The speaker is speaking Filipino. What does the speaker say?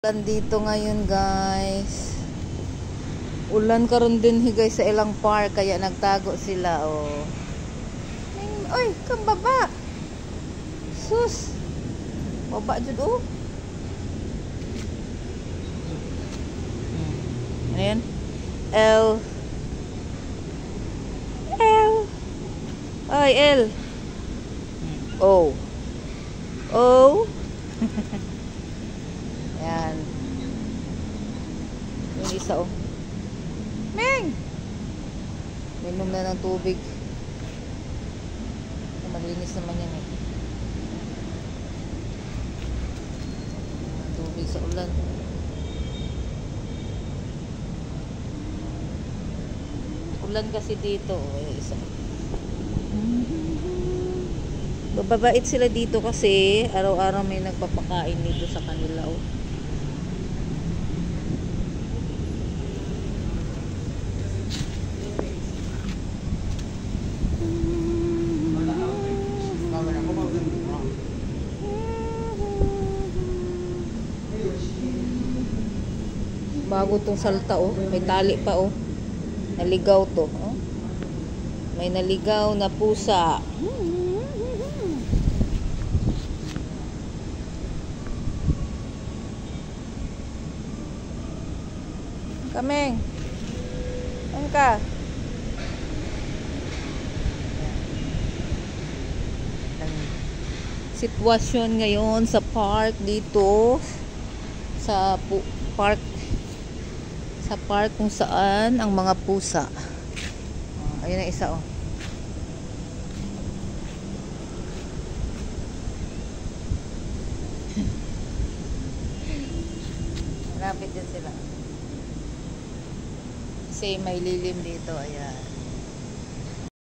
Ulan dito ngayon guys. Ulan karon din guys sa ilang park kaya nagtago sila oh. Oy, kang baba. Sus. Baba jud oh. Ayan. L. Ay, L. O. O. Ayan. Yung isa oh. Meng! Minom na ng tubig. Malinis naman yan eh. Tubig sa ulan. Ulan kasi dito oh. Isa. Bababait sila dito kasi araw-araw may nagpapakain dito sa kanila oh. Bago tong salta oh, may tali pa oh. Naligaw to oh. May naligaw na pusa. Kameng. Ano ka? Sitwasyon ngayon sa park dito sa park kung saan ang mga pusa. Ayun na isa oh. Malapit din sila. Kasi may lilim dito, ayan.